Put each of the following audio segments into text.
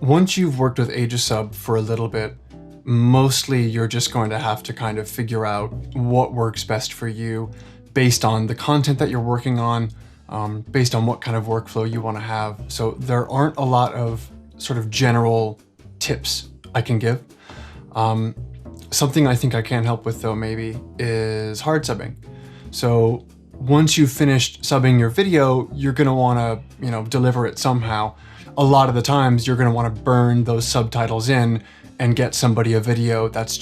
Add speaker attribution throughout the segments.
Speaker 1: Once you've worked with Aegisub for a little bit, mostly you're just going to have to kind of figure out what works best for you based on the content that you're working on, based on what kind of workflow you want to have. So there aren't a lot of sort of general tips I can give. Something I think I can help with though maybe is hard subbing. So once you've finished subbing your video, you're going to want to, deliver it somehow. A lot of the times you're going to want to burn those subtitles in and get somebody a video that's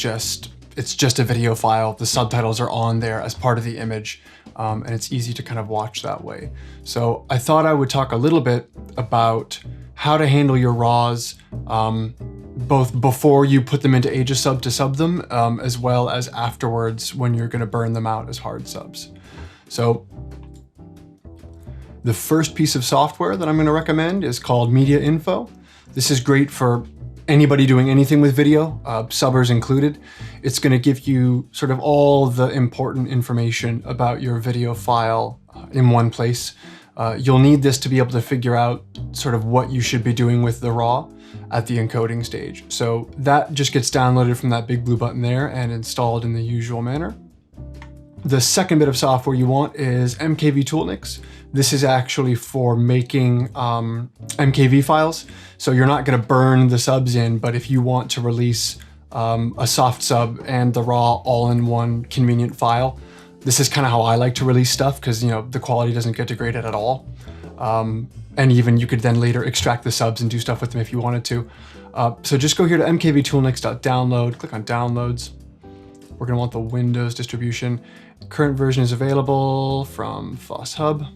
Speaker 1: it's just a video file. The subtitles are on there as part of the image, and it's easy to kind of watch that way. So I thought I would talk a little bit about how to handle your RAWs, both before you put them into Aegisub to sub them, as well as afterwards when you're going to burn them out as hard subs. So the first piece of software that I'm going to recommend is called MediaInfo. This is great for anybody doing anything with video, subbers included. It's going to give you sort of all the important information about your video file in one place. You'll need this to be able to figure out sort of what you should be doing with the RAW at the encoding stage. So that just gets downloaded from that big blue button there and installed in the usual manner. The second bit of software you want is MKVToolNix. This is actually for making MKV files. So you're not going to burn the subs in, but if you want to release a soft sub and the RAW all in one convenient file, this is kind of how I like to release stuff because, the quality doesn't get degraded at all. And even you could then later extract the subs and do stuff with them if you wanted to. So just go here to mkvtoolnix.download, click on downloads. We're going to want the Windows distribution. Current version is available from FossHub.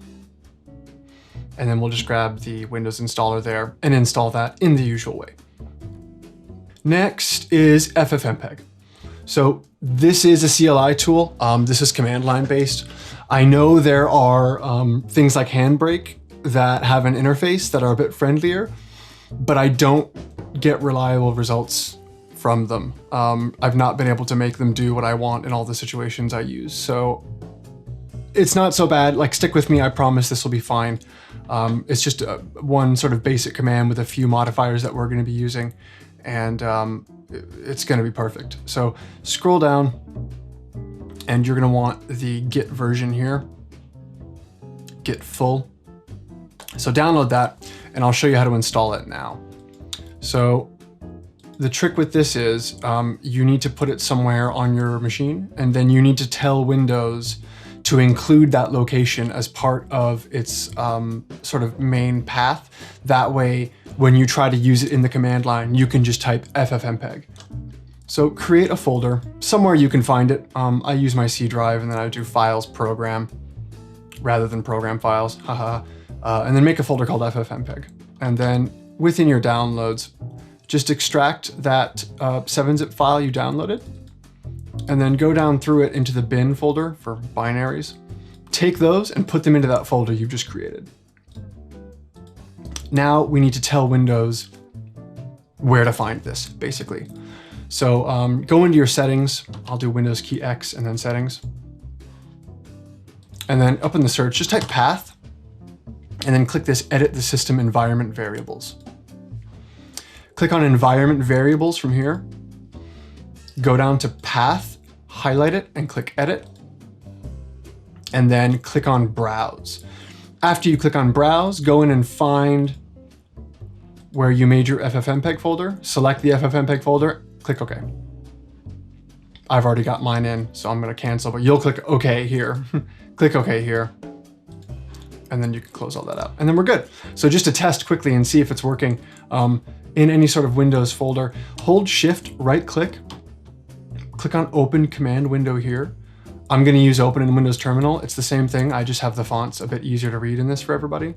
Speaker 1: And then we'll just grab the Windows installer there and install that in the usual way. Next is FFmpeg. So this is a CLI tool. This is command line based. I know there are things like Handbrake that have an interface that are a bit friendlier, but I don't get reliable results from them. I've not been able to make them do what I want in all the situations I use. So it's not so bad. Like, stick with me. I promise this will be fine. It's just one sort of basic command with a few modifiers that we're going to be using, and it's going to be perfect. So scroll down and you're going to want the Git version here, Git full. So download that and I'll show you how to install it now. So the trick with this is you need to put it somewhere on your machine, and then you need to tell Windows to include that location as part of its sort of main path. That way, when you try to use it in the command line, you can just type FFmpeg. So create a folder, somewhere you can find it. I use my C drive and then I do files program rather than program files, and then make a folder called FFmpeg. And then within your downloads, just extract that 7-zip file you downloaded, and then go down through it into the bin folder for binaries. Take those and put them into that folder you've just created. Now we need to tell Windows where to find this, basically. So go into your settings. I'll do Windows key X and then settings. And then up in the search, just type path, and then click this edit the system environment variables. Click on environment variables from here. Go down to path, highlight it and click edit, and then click on browse. After you click on browse, go in and find where you made your FFmpeg folder, select the FFmpeg folder, click OK. I've already got mine in, so I'm going to cancel, but you'll click OK here. Click OK here, and then you can close all that out, and then we're good. So just to test quickly and see if it's working, in any sort of Windows folder, hold Shift, right click, click on Open Command Window here. I'm going to use Open in Windows Terminal. It's the same thing. I just have the fonts a bit easier to read in this for everybody.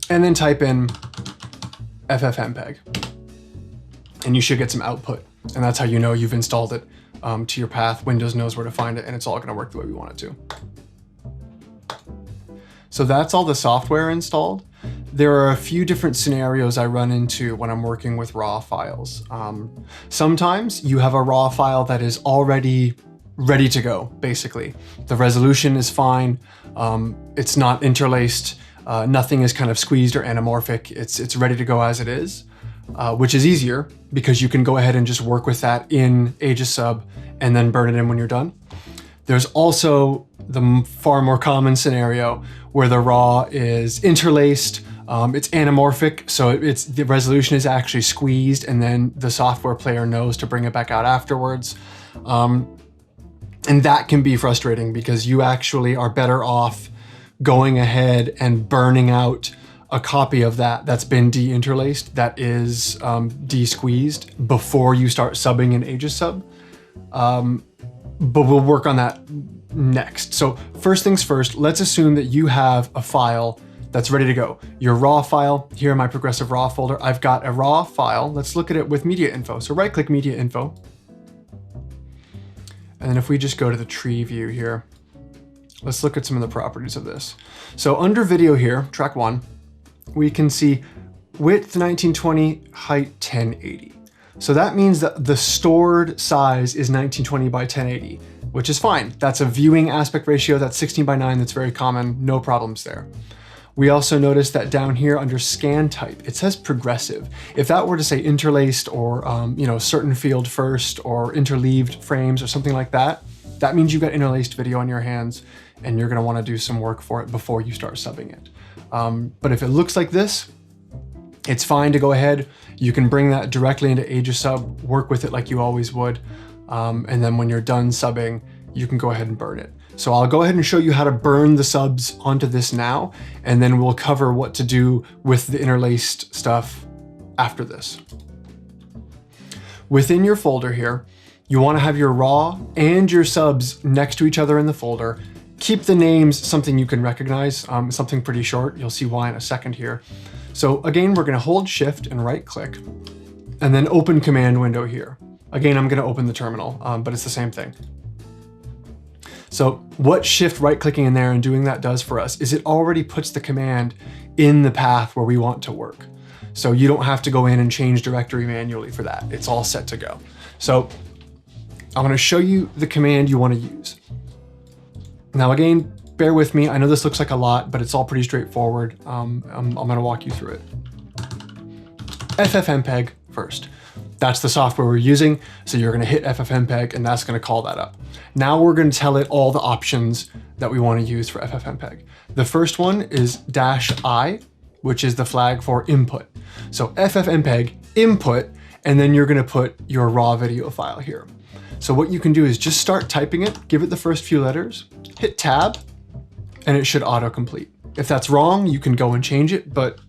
Speaker 1: And then type in FFmpeg, and you should get some output. And that's how you know you've installed it to your path. Windows knows where to find it, and it's all going to work the way we want it to. So that's all the software installed. There are a few different scenarios I run into when I'm working with RAW files. Sometimes you have a RAW file that is already ready to go, basically. The resolution is fine. It's not interlaced. Nothing is kind of squeezed or anamorphic. It's ready to go as it is. which is easier because you can go ahead and just work with that in Aegisub and then burn it in when you're done. There's also the far more common scenario where the raw is interlaced. It's anamorphic, so the resolution is actually squeezed, and then the software player knows to bring it back out afterwards. And that can be frustrating because you actually are better off going ahead and burning out a copy of that's been de-interlaced, that is de-squeezed before you start subbing in Aegisub. But we'll work on that next. So first things first, let's assume that you have a file that's ready to go. Your raw file, here in my progressive raw folder, I've got a raw file. Let's look at it with MediaInfo. So right click MediaInfo. And then if we just go to the tree view here, let's look at some of the properties of this. So under video here, track 1, we can see width 1920, height 1080. So that means that the stored size is 1920 by 1080, which is fine. That's a viewing aspect ratio, that's 16:9, that's very common, no problems there. We also notice that down here under scan type, it says progressive. If that were to say interlaced or certain field first or interleaved frames or something like that, that means you've got interlaced video on your hands and you're gonna wanna do some work for it before you start subbing it. But if it looks like this, it's fine to go ahead. You can bring that directly into Aegisub, work with it like you always would. And then when you're done subbing, you can go ahead and burn it. So I'll go ahead and show you how to burn the subs onto this now, and then we'll cover what to do with the interlaced stuff after this. Within your folder here, you want to have your raw and your subs next to each other in the folder. Keep the names something you can recognize, something pretty short. You'll see why in a second here. So again, we're going to hold Shift and right click, and then open command window here. Again, I'm going to open the terminal, but it's the same thing. So what Shift right clicking in there and doing that does for us is it already puts the command in the path where we want to work. So you don't have to go in and change directory manually for that. It's all set to go. So I'm going to show you the command you want to use. Now again, bear with me. I know this looks like a lot, but it's all pretty straightforward. I'm going to walk you through it. FFmpeg first. That's the software we're using. So you're going to hit FFmpeg and that's going to call that up. Now we're going to tell it all the options that we want to use for FFmpeg. The first one is -I, which is the flag for input. So FFmpeg input, and then you're going to put your raw video file here. So what you can do is just start typing it, give it the first few letters, hit tab, and it should autocomplete. If that's wrong, you can go and change it, but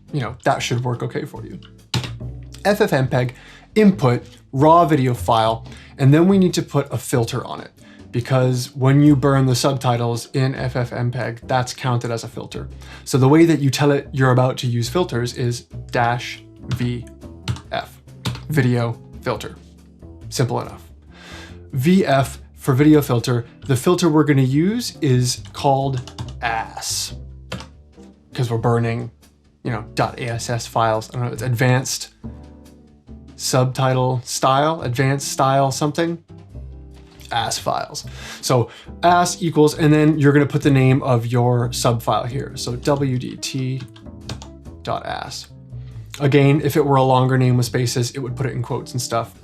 Speaker 1: that should work okay for you. FFmpeg input raw video file, and then we need to put a filter on it, because when you burn the subtitles in FFmpeg, that's counted as a filter. So the way that you tell it you're about to use filters is -VF, video filter. Simple enough. VF for video filter, the filter we're going to use is called ASS, because we're burning, .ass files. I don't know, it's advanced subtitle style, advanced style something, ASS files. So ASS equals, and then you're going to put the name of your sub file here. So wdt.ass. Again, if it were a longer name with spaces, it would put it in quotes and stuff.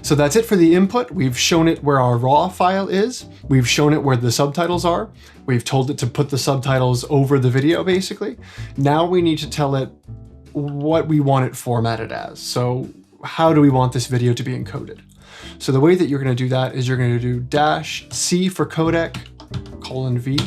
Speaker 1: So that's it for the input. We've shown it where our raw file is. We've shown it where the subtitles are. We've told it to put the subtitles over the video, basically. Now we need to tell it what we want it formatted as. So how do we want this video to be encoded? So the way that you're going to do that is you're going to do -C for codec, :V.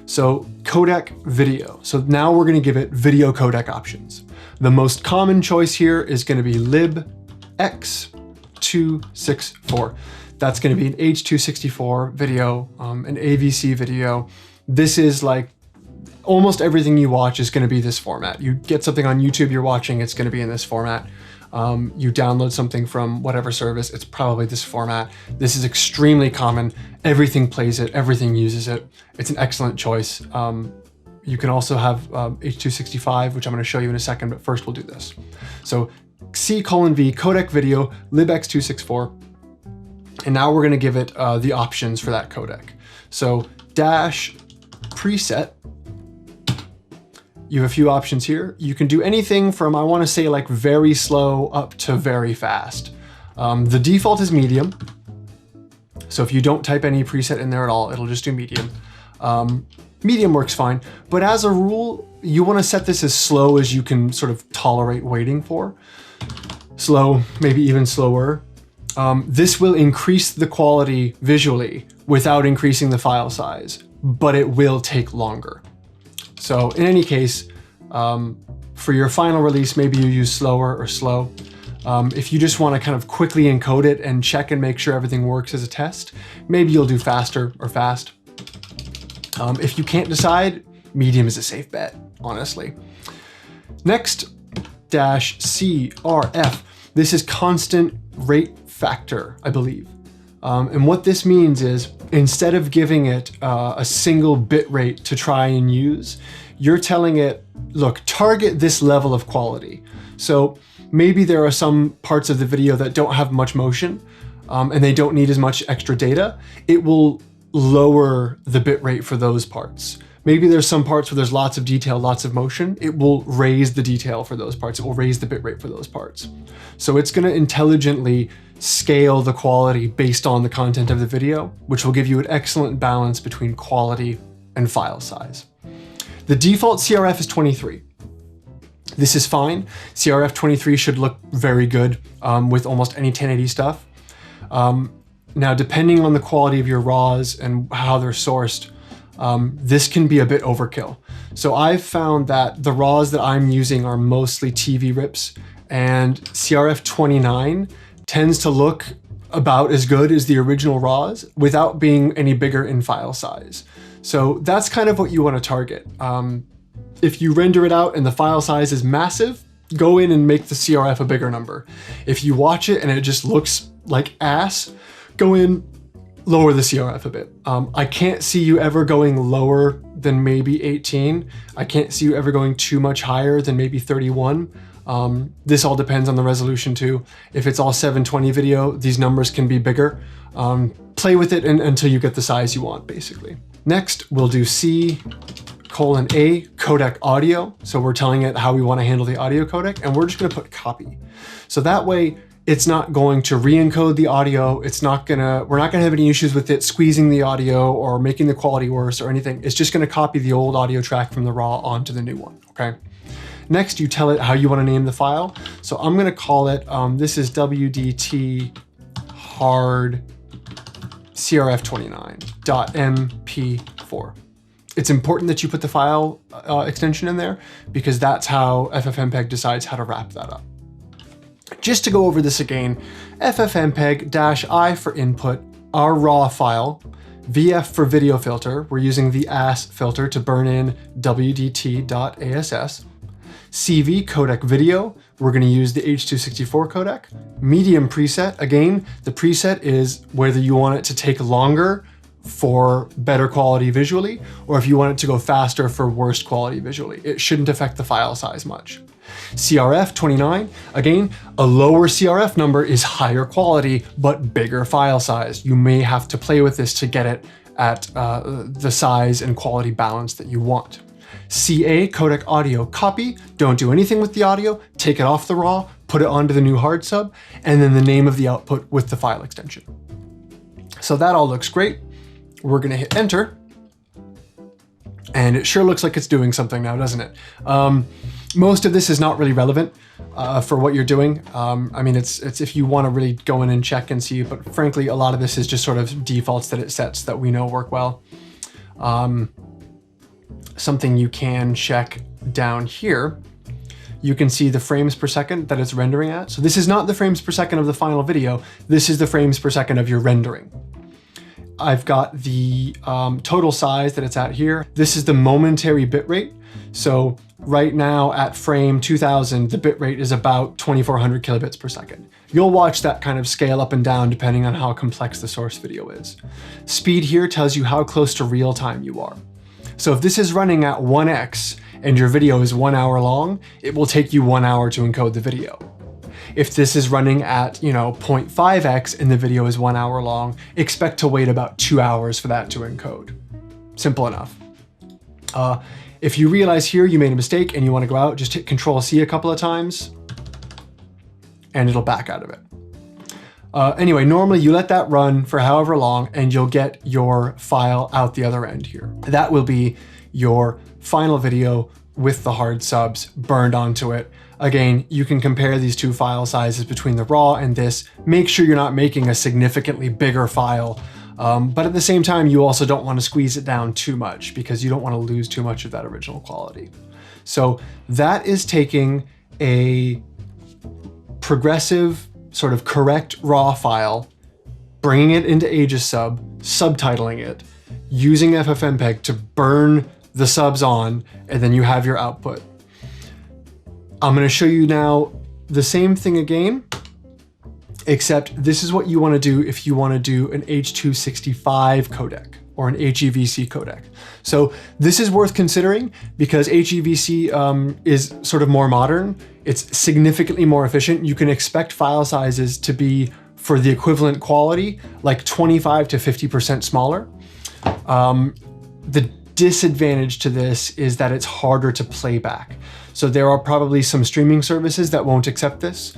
Speaker 1: So codec video. So now we're going to give it video codec options. The most common choice here is going to be libx264. That's going to be an H.264 video, an AVC video. This is like almost everything you watch is going to be this format. You get something on YouTube you're watching, it's going to be in this format. You download something from whatever service, it's probably this format. This is extremely common. Everything plays it, everything uses it. It's an excellent choice. You can also have H.265, which I'm going to show you in a second, but first we'll do this. So C:\V, codec video, libx264. And now we're going to give it the options for that codec. So -preset, you have a few options here. You can do anything from, I want to say, like very slow up to very fast. The default is medium. So if you don't type any preset in there at all, it'll just do medium. Medium works fine, but as a rule, you want to set this as slow as you can sort of tolerate waiting for. Slow, maybe even slower. This will increase the quality visually without increasing the file size, but it will take longer. So in any case, for your final release, maybe you use slower or slow. If you just want to kind of quickly encode it and check and make sure everything works as a test, maybe you'll do faster or fast. If you can't decide, medium is a safe bet, honestly. Next, -CRF. This is constant rate factor, I believe. And what this means is, instead of giving it a single bit rate to try and use, you're telling it, look, target this level of quality. So maybe there are some parts of the video that don't have much motion, and they don't need as much extra data. It will lower the bit rate for those parts. Maybe there's some parts where there's lots of detail, lots of motion. It will raise the detail for those parts. It will raise the bit rate for those parts. So it's going to intelligently scale the quality based on the content of the video, which will give you an excellent balance between quality and file size. The default CRF is 23. This is fine. CRF 23 should look very good with almost any 1080 stuff. Now, depending on the quality of your RAWs and how they're sourced, this can be a bit overkill. So I've found that the RAWs that I'm using are mostly TV rips, and CRF 29 tends to look about as good as the original RAWs without being any bigger in file size. So that's kind of what you want to target. If you render it out and the file size is massive, go in and make the CRF a bigger number. If you watch it and it just looks like ass, go in, lower the CRF a bit. I can't see you ever going lower than maybe 18. I can't see you ever going too much higher than maybe 31. This all depends on the resolution too. If it's all 720 video, these numbers can be bigger. Play with it until you get the size you want, basically. Next, we'll do C:(A) codec audio. So we're telling it how we want to handle the audio codec, and we're just going to put copy. So that way, it's not going to re-encode the audio. We're not gonna have any issues with it squeezing the audio or making the quality worse or anything. It's just gonna copy the old audio track from the RAW onto the new one, okay? Next, you tell it how you wanna name the file. So I'm gonna call it, this is wdt hard crf29.mp4. It's important that you put the file extension in there because that's how FFmpeg decides how to wrap that up. Just to go over this again, FFmpeg-I for input, our raw file, VF for video filter, we're using the ASS filter to burn in wdt.ass, CV codec video, we're going to use the H.264 codec, medium preset, again, the preset is whether you want it to take longer for better quality visually, or if you want it to go faster for worse quality visually. It shouldn't affect the file size much. CRF 29, again, a lower CRF number is higher quality, but bigger file size. You may have to play with this to get it at the size and quality balance that you want. CA codec audio copy, don't do anything with the audio, take it off the RAW, put it onto the new hard sub, and then the name of the output with the file extension. So that all looks great. We're gonna hit enter, and it sure looks like it's doing something now, doesn't it? Most of this is not really relevant for what you're doing. I mean, it's if you want to really go in and check and see, but frankly, a lot of this is just sort of defaults that it sets that we know work well. Something you can check down here, you can see the frames per second that it's rendering at. So this is not the frames per second of the final video. This is the frames per second of your rendering. I've got the total size that it's at here. This is the momentary bitrate. So right now at frame 2000, the bitrate is about 2400 kilobits per second. You'll watch that kind of scale up and down depending on how complex the source video is. Speed here tells you how close to real time you are. So if this is running at 1x and your video is 1 hour long, it will take you 1 hour to encode the video. If this is running at, 0.5x and the video is 1 hour long, expect to wait about 2 hours for that to encode. Simple enough. If you realize here you made a mistake and you want to go out, just hit Control-C a couple of times and it'll back out of it. Anyway, normally you let that run for however long and you'll get your file out the other end here. That will be your final video with the hard subs burned onto it. Again, you can compare these two file sizes between the raw and this. Make sure you're not making a significantly bigger file. But at the same time, you also don't want to squeeze it down too much because you don't want to lose too much of that original quality. So that is taking a progressive, sort of correct raw file, bringing it into Aegisub, subtitling it, using FFmpeg to burn the subs on, and then you have your output. I'm going to show you now the same thing again, except this is what you want to do if you want to do an H.265 codec or an HEVC codec. So this is worth considering because HEVC is sort of more modern. It's significantly more efficient. You can expect file sizes to be, for the equivalent quality, like 25 to 50% smaller. The disadvantage to this is that it's harder to play back. So there are probably some streaming services that won't accept this.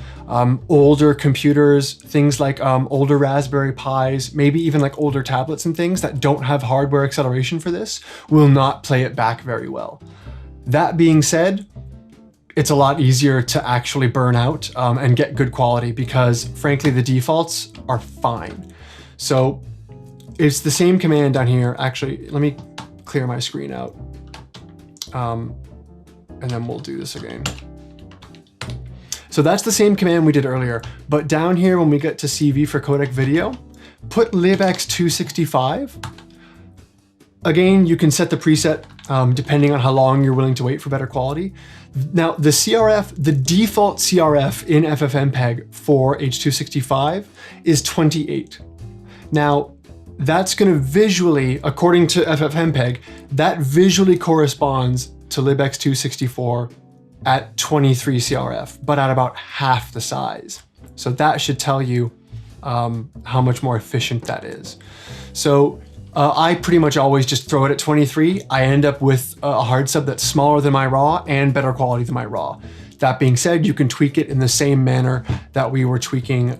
Speaker 1: Older computers, things like older Raspberry Pis, maybe even like older tablets and things that don't have hardware acceleration for this will not play it back very well. That being said, it's a lot easier to actually burn out and get good quality because frankly, the defaults are fine. So it's the same command down here. Actually, let me clear my screen out. And then we'll do this again. So that's the same command we did earlier, but down here when we get to CV for codec video, put libx265. Again, you can set the preset depending on how long you're willing to wait for better quality. Now the CRF, the default CRF in FFmpeg for H.265 is 28. Now that's going to visually, according to FFmpeg, that visually corresponds to libx264 at 23 CRF, but at about half the size. So that should tell you how much more efficient that is. So I pretty much always just throw it at 23. I end up with a hard sub that's smaller than my raw and better quality than my raw. That being said, you can tweak it in the same manner that we were tweaking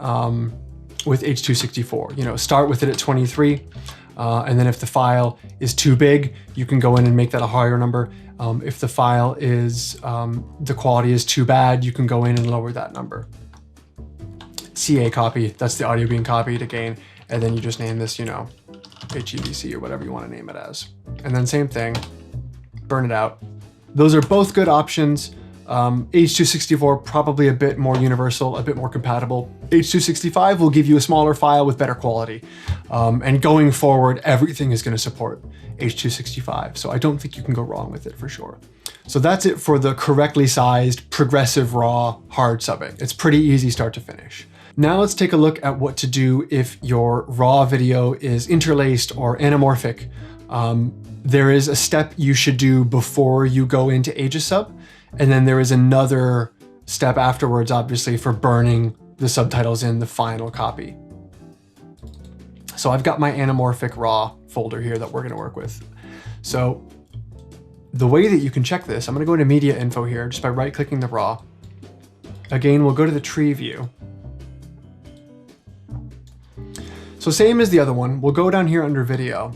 Speaker 1: with H.264. You know, start with it at 23, and then if the file is too big, you can go in and make that a higher number. If the file is, the quality is too bad, you can go in and lower that number. CA copy, that's the audio being copied again, and then you just name this, you know, HEVC or whatever you want to name it as. And then same thing, burn it out. Those are both good options. H.264 probably a bit more universal, a bit more compatible. H.265 will give you a smaller file with better quality. And going forward, everything is going to support H.265. So I don't think you can go wrong with it for sure. So that's it for the correctly sized, progressive raw hard subbing. It's pretty easy start to finish. Now let's take a look at what to do if your raw video is interlaced or anamorphic. There is a step you should do before you go into Aegisub. And then there is another step afterwards, obviously, for burning the subtitles in the final copy. So I've got my anamorphic raw folder here that we're going to work with. So the way that you can check this, I'm going to go into MediaInfo here just by right-clicking the raw. Again, we'll go to the tree view. So same as the other one, we'll go down here under video.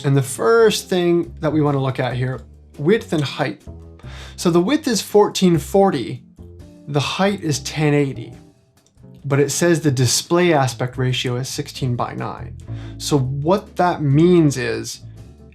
Speaker 1: And the first thing that we want to look at here, width and height. So the width is 1440, the height is 1080, but it says the display aspect ratio is 16:9. So what that means is,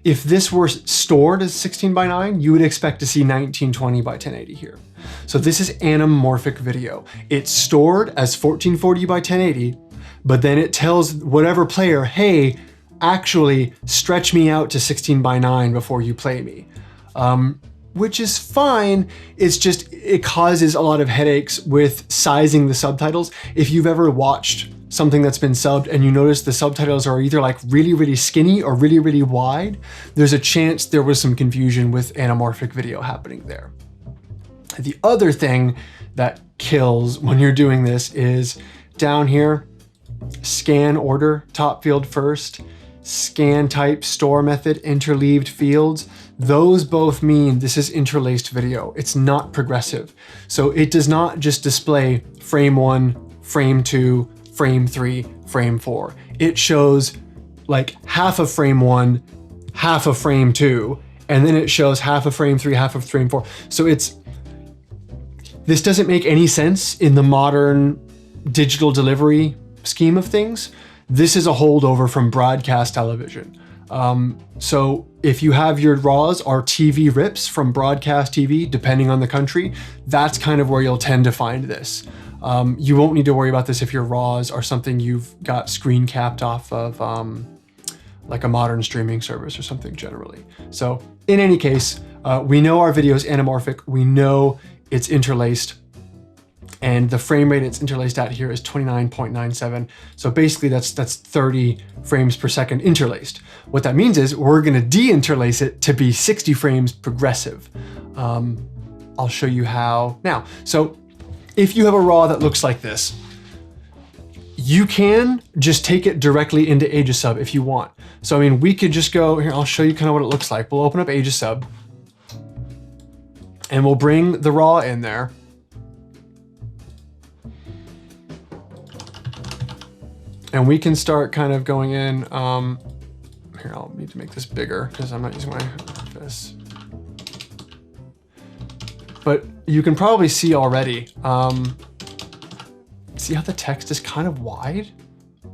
Speaker 1: if this were stored as 16:9, you would expect to see 1920 by 1080 here. So this is anamorphic video. It's stored as 1440 by 1080, but then it tells whatever player, hey, actually stretch me out to 16:9 before you play me. Which is fine. It's just, it causes a lot of headaches with sizing the subtitles. If you've ever watched something that's been subbed and you notice the subtitles are either like really, really skinny or really, really wide, there's a chance there was some confusion with anamorphic video happening there. The other thing that kills when you're doing this is down here, scan order, top field first, scan type, store method, interleaved fields. those both mean this is interlaced video. It's not progressive. So it does not just display frame 1, frame 2, frame 3, frame 4. It shows like half of frame 1, half of frame 2, and then it shows half of frame 3, half of frame 4. So this doesn't make any sense in the modern digital delivery scheme of things. This is a holdover from broadcast television. So if you have your RAWs are TV rips from broadcast TV, depending on the country, that's kind of where you'll tend to find this. You won't need to worry about this if your RAWs are something you've got screen capped off of like a modern streaming service or something generally. So in any case, we know our video is anamorphic. We know it's interlaced, and the frame rate it's interlaced at here is 29.97. So basically that's 30 frames per second interlaced. What that means is we're gonna de-interlace it to be 60 frames progressive. I'll show you how now. So if you have a RAW that looks like this, you can just take it directly into Aegisub if you want. So I mean, we could just go here, I'll show you kind of what it looks like. We'll open up Aegisub and we'll bring the RAW in there. And we can start kind of going in, here, I'll need to make this bigger because I'm not using my this. But you can probably see already, see how the text is kind of wide?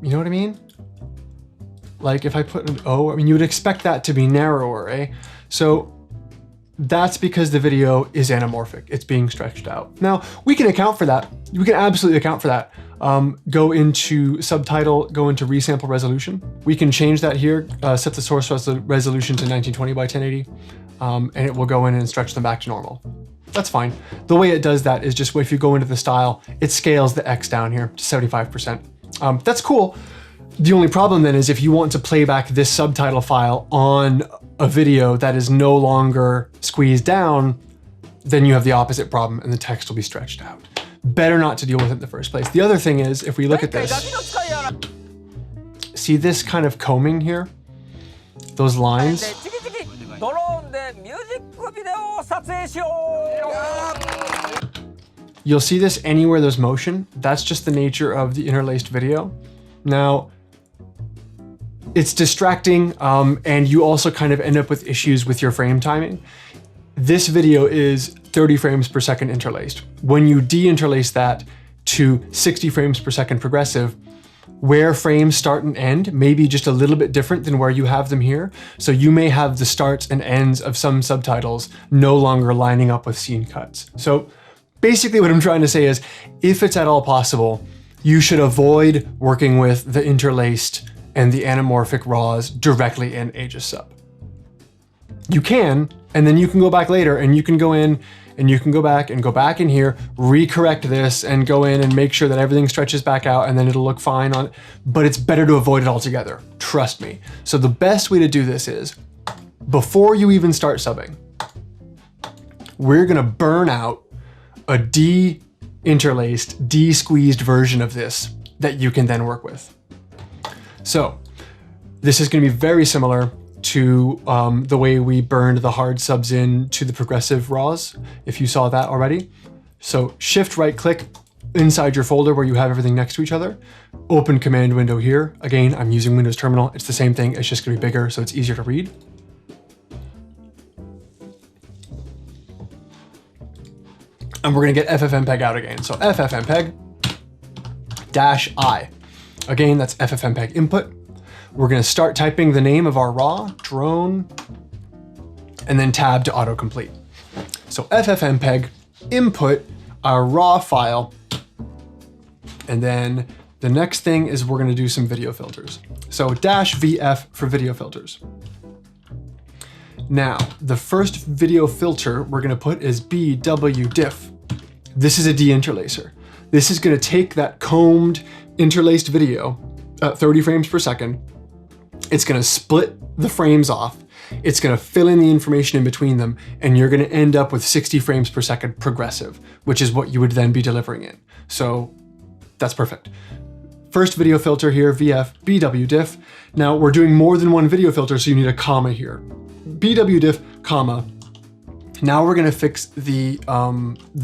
Speaker 1: You know what I mean? Like if I put an O, I mean, you would expect that to be narrower, eh? So that's because the video is anamorphic. It's being stretched out. Now, we can account for that. We can absolutely account for that. Go into subtitle, go into resample resolution. We can change that here, set the source resolution to 1920 by 1080, and it will go in and stretch them back to normal. That's fine. The way it does that is just if you go into the style, it scales the X down here to 75%. That's cool. The only problem then is if you want to play back this subtitle file on a video that is no longer squeezed down, then you have the opposite problem and the text will be stretched out. Better not to deal with it in the first place. The other thing is, if we look at this, see this kind of combing here? Those lines? You'll see this anywhere there's motion. That's just the nature of the interlaced video. Now, it's distracting, and you also kind of end up with issues with your frame timing. This video is 30 frames per second interlaced. When you de-interlace that to 60 frames per second progressive, where frames start and end may be just a little bit different than where you have them here. So you may have the starts and ends of some subtitles no longer lining up with scene cuts. So basically what I'm trying to say is, if it's at all possible, you should avoid working with the interlaced and the anamorphic RAWs directly in Aegisub. You can, and then you can go back later and you can go in and you can go back in here, recorrect this and go in and make sure that everything stretches back out and then it'll look fine on it. But it's better to avoid it altogether, trust me. So the best way to do this is, before you even start subbing, we're gonna burn out a de-interlaced, de-squeezed version of this that you can then work with. So this is gonna be very similar to the way we burned the hard subs in to the progressive RAWs, if you saw that already. So shift right click inside your folder where you have everything next to each other, open command window here. Again, I'm using Windows Terminal. It's the same thing, it's just gonna be bigger so it's easier to read. And we're gonna get FFmpeg out again. So FFmpeg -I. Again, that's FFmpeg input. We're gonna start typing the name of our RAW, drone, and then tab to autocomplete. So FFmpeg input our RAW file, and then the next thing is we're gonna do some video filters. So -VF for video filters. Now, the first video filter we're gonna put is bwdif. This is a de-interlacer. This is gonna take that combed, interlaced video at 30 frames per second. It's gonna split the frames off. It's gonna fill in the information in between them, and you're gonna end up with 60 frames per second progressive, which is what you would then be delivering in. So that's perfect. First video filter here, VF, bwdif. Now we're doing more than one video filter, so you need a comma here. bwdif, comma. Now we're gonna fix the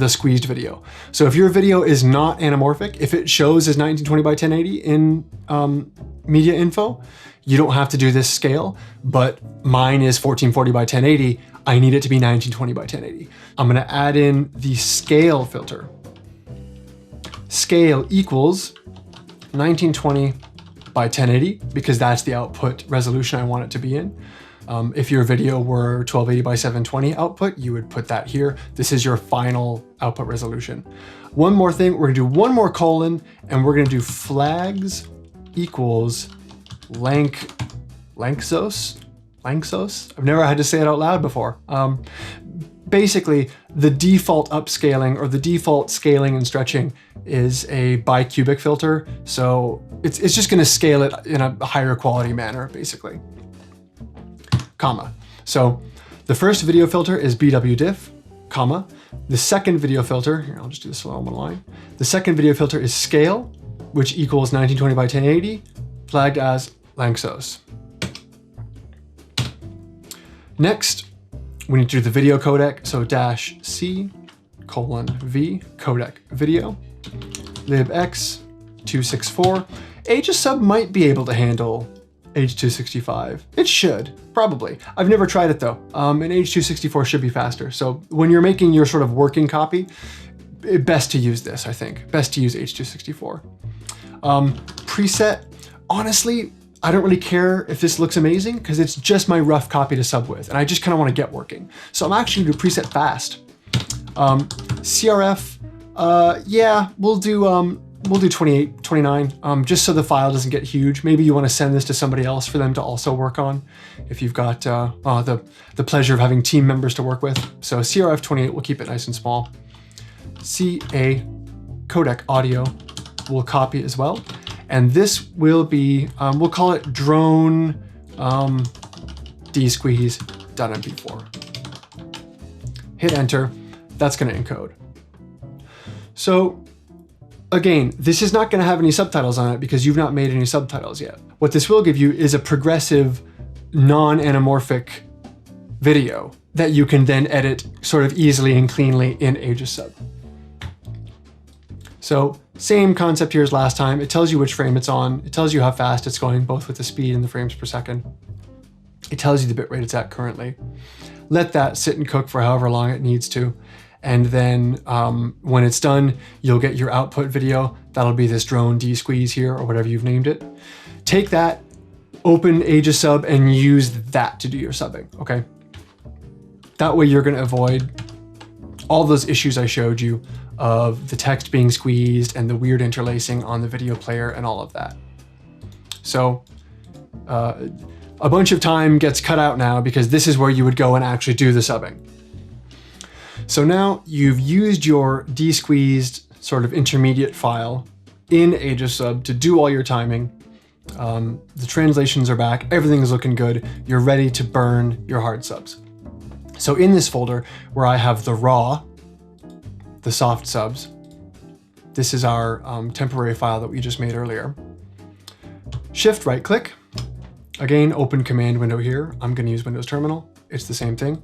Speaker 1: squeezed video. So if your video is not anamorphic, if it shows as 1920 by 1080 in MediaInfo, you don't have to do this scale, but mine is 1440 by 1080. I need it to be 1920 by 1080. I'm gonna add in the scale filter. Scale equals 1920 by 1080, because that's the output resolution I want it to be in. If your video were 1280 by 720 output, you would put that here. This is your final output resolution. One more thing, we're gonna do one more colon, and we're gonna do flags equals lanczos. I've never had to say it out loud before. Basically, the default upscaling or the default scaling and stretching is a bicubic filter. So it's just gonna scale it in a higher quality manner, basically. Comma. So the first video filter is bwdif, comma. The second video filter, here, I'll just do this all on one line. The second video filter is scale, which equals 1920 by 1080, flagged as lanczos. Next, we need to do the video codec, so -c:\v codec video, libx 264. Aegisub might be able to handle H.265. It should, probably. I've never tried it though, and H.264 should be faster. So when you're making your sort of working copy, best to use this, I think. Best to use H.264. Preset, honestly, I don't really care if this looks amazing because it's just my rough copy to sub with, and I just kind of want to get working. So I'm actually gonna do preset fast. CRF, yeah, we'll do 28, 29, just so the file doesn't get huge. Maybe you want to send this to somebody else for them to also work on if you've got the pleasure of having team members to work with. So CRF 28, we'll keep it nice and small. CA codec audio we'll copy as well. And this will be, we'll call it drone desqueeze.mp4. Hit enter, that's gonna encode. So again, this is not gonna have any subtitles on it because you've not made any subtitles yet. What this will give you is a progressive, non-anamorphic video that you can then edit sort of easily and cleanly in Aegisub. So same concept here as last time. It tells you which frame it's on. It tells you how fast it's going, both with the speed and the frames per second. It tells you the bitrate it's at currently. Let that sit and cook for however long it needs to. And then when it's done, you'll get your output video. That'll be this drone desqueeze here or whatever you've named it. Take that, open Aegisub and use that to do your subbing, okay? That way you're gonna avoid all those issues I showed you of the text being squeezed and the weird interlacing on the video player and all of that. So a bunch of time gets cut out now because this is where you would go and actually do the subbing. So now you've used your desqueezed sort of intermediate file in Aegisub to do all your timing. The translations are back, everything is looking good. You're ready to burn your hard subs. So in this folder where I have the raw, the soft subs, this is our temporary file that we just made earlier. Shift right click, again, open command window here. I'm gonna use Windows Terminal, it's the same thing.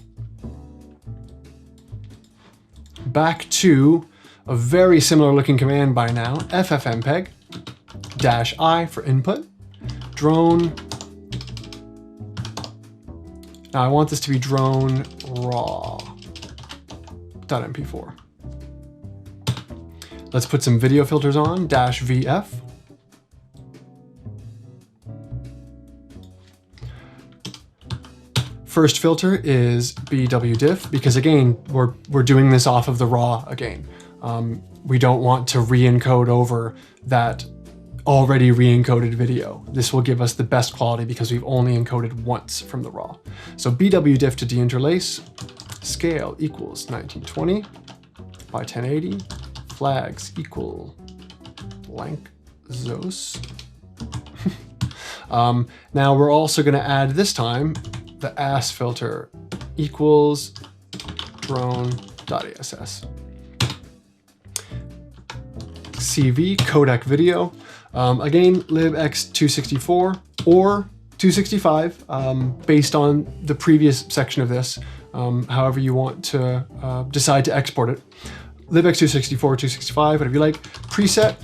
Speaker 1: Back to a very similar looking command by now, FFmpeg, -I for input, drone. Now I want this to be drone raw.mp4. Let's put some video filters on, -VF. First filter is bwdif, because again, we're doing this off of the raw again. We don't want to re-encode over that already re-encoded video. This will give us the best quality because we've only encoded once from the raw. So bwdif to deinterlace, scale equals 1920 by 1080, flags equal lanczos. Now we're also gonna add this time the ass filter equals drone.ass. CV codec video. Again, libx264 or 265, based on the previous section of this, however you want to decide to export it. libx264, 265, whatever you like. Preset,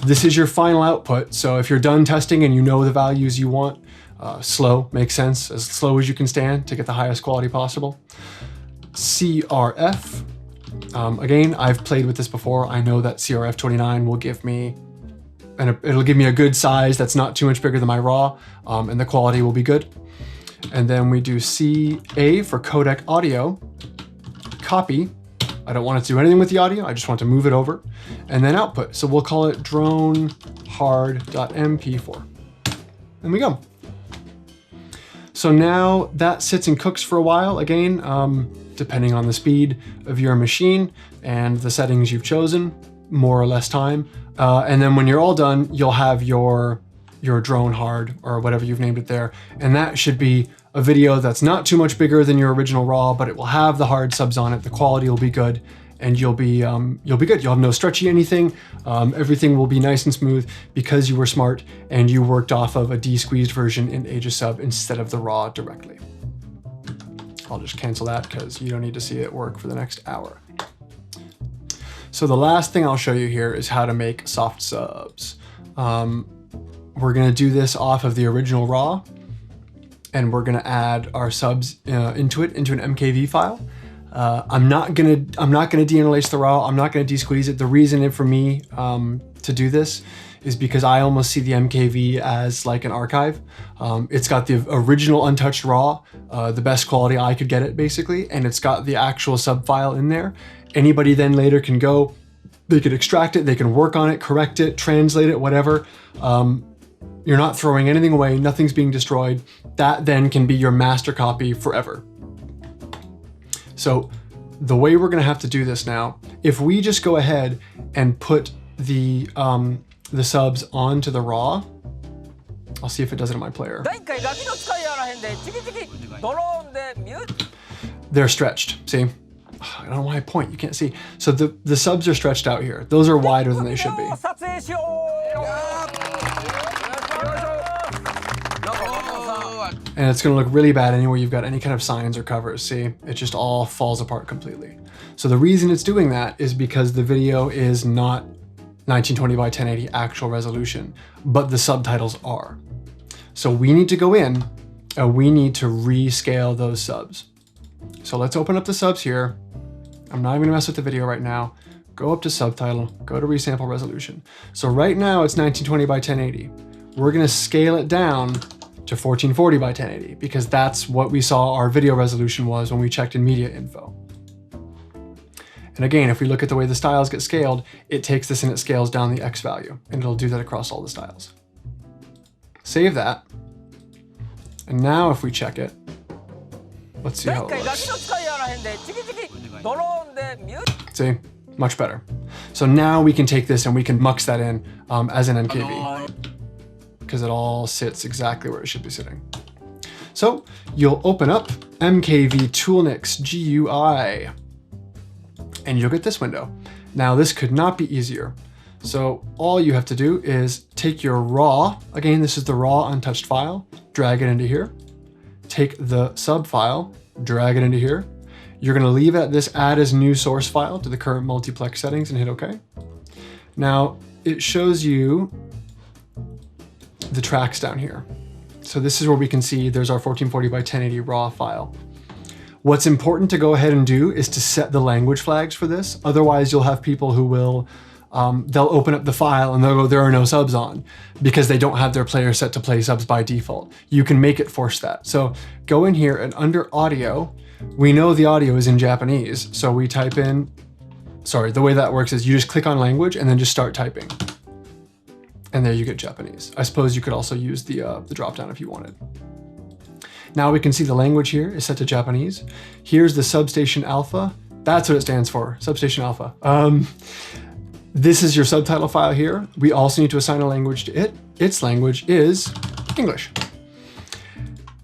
Speaker 1: this is your final output. So if you're done testing and you know the values you want, slow makes sense, as slow as you can stand to get the highest quality possible. CRF, again, I've played with this before. I know that CRF29 will give me, it'll give me a good size that's not too much bigger than my raw, and the quality will be good. And then we do CA for codec audio, copy. I don't want it to do anything with the audio, I just want to move it over, and then output. So we'll call it drone hard.mp4. There we go. So now that sits and cooks for a while, again, depending on the speed of your machine and the settings you've chosen, more or less time. And then when you're all done, you'll have your drone hard, or whatever you've named it there. And that should be a video that's not too much bigger than your original raw, but it will have the hard subs on it. The quality will be good, and you'll be good. You'll have no stretchy anything. Everything will be nice and smooth because you were smart and you worked off of a desqueezed version in Aegisub instead of the raw directly. I'll just cancel that because you don't need to see it work for the next hour. So the last thing I'll show you here is how to make soft subs. We're gonna do this off of the original raw, and we're gonna add our subs into an MKV file. I'm not gonna deinterlace the raw. I'm not gonna desqueeze it. The reason for me to do this is because I almost see the MKV as like an archive. It's got the original untouched raw, the best quality I could get it basically, and it's got the actual sub file in there. Anybody then later can go, they can extract it, they can work on it, correct it, translate it, whatever. You're not throwing anything away, nothing's being destroyed. That then can be your master copy forever. So the way we're gonna have to do this now, if we just go ahead and put the subs onto the raw, I'll see if it does it on my player. They're stretched, see? I don't know why I point, you can't see. So the subs are stretched out here. Those are wider than they should be. And it's gonna look really bad anywhere you've got any kind of signs or covers, see? It just all falls apart completely. So the reason it's doing that is because the video is not 1920 by 1080 actual resolution, but the subtitles are. So we need to go in and we need to rescale those subs. So let's open up the subs here. I'm not even gonna mess with the video right now. Go up to subtitle, go to resample resolution. So right now it's 1920 by 1080. We're gonna scale it down to 1440 by 1080 because that's what we saw our video resolution was when we checked in MediaInfo. And again, if we look at the way the styles get scaled, it takes this and it scales down the X value, and it'll do that across all the styles. Save that. And now if we check it, let's see how it looks. See, much better. So now we can take this and we can mux that in as an MKV, because it all sits exactly where it should be sitting. So you'll open up MKVToolNix GUI, and you'll get this window. Now this could not be easier. So all you have to do is take your raw, again, this is the raw untouched file, drag it into here, take the sub file, drag it into here. You're gonna leave at this add as new source file to the current multiplex settings and hit OK. Now it shows you the tracks down here. So this is where we can see there's our 1440 by 1080 raw file. What's important to go ahead and do is to set the language flags for this. Otherwise you'll have people who will, they'll open up the file and they'll go, there are no subs on, because they don't have their player set to play subs by default. You can make it force that. So go in here and under audio, we know the audio is in Japanese. So we type in, sorry, the way that works is you just click on language and then just start typing. And there you get Japanese. I suppose you could also use the drop down if you wanted. Now we can see the language here is set to Japanese. Here's the substation alpha. That's what it stands for, substation alpha. This is your subtitle file here. We also need to assign a language to it. Its language is English.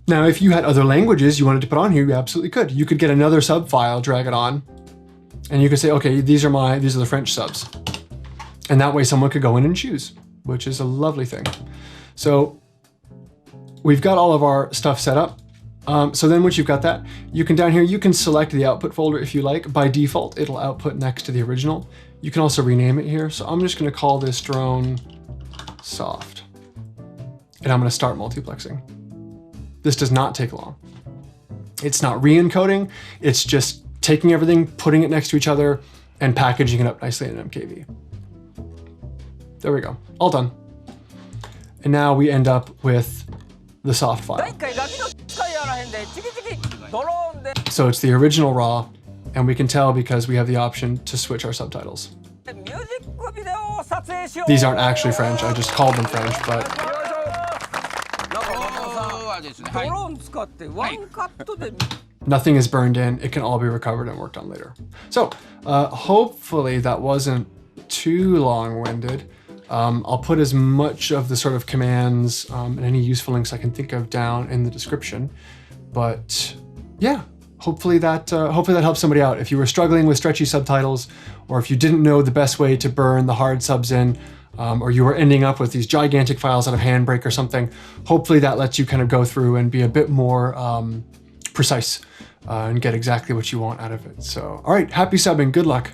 Speaker 1: Now, if you had other languages you wanted to put on here, you absolutely could. You could get another sub file, drag it on, and you could say, okay, these are the French subs. And that way someone could go in and choose. which is a lovely thing. So we've got all of our stuff set up. So then once you've got that, you can down here, you can select the output folder if you like. By default, it'll output next to the original. You can also rename it here. So I'm just gonna call this drone soft. And I'm gonna start multiplexing. This does not take long. It's not re-encoding, it's just taking everything, putting it next to each other, and packaging it up nicely in an MKV. There we go, all done. And now we end up with the soft file. So it's the original RAW, and we can tell because we have the option to switch our subtitles. These aren't actually French, I just called them French, but... Nothing is burned in, it can all be recovered and worked on later. So hopefully that wasn't too long-winded. I'll put as much of the sort of commands and any useful links I can think of down in the description. But yeah, hopefully that helps somebody out. If you were struggling with stretchy subtitles, or if you didn't know the best way to burn the hard subs in, or you were ending up with these gigantic files out of Handbrake or something, hopefully that lets you kind of go through and be a bit more precise and get exactly what you want out of it. So, all right, happy subbing, good luck.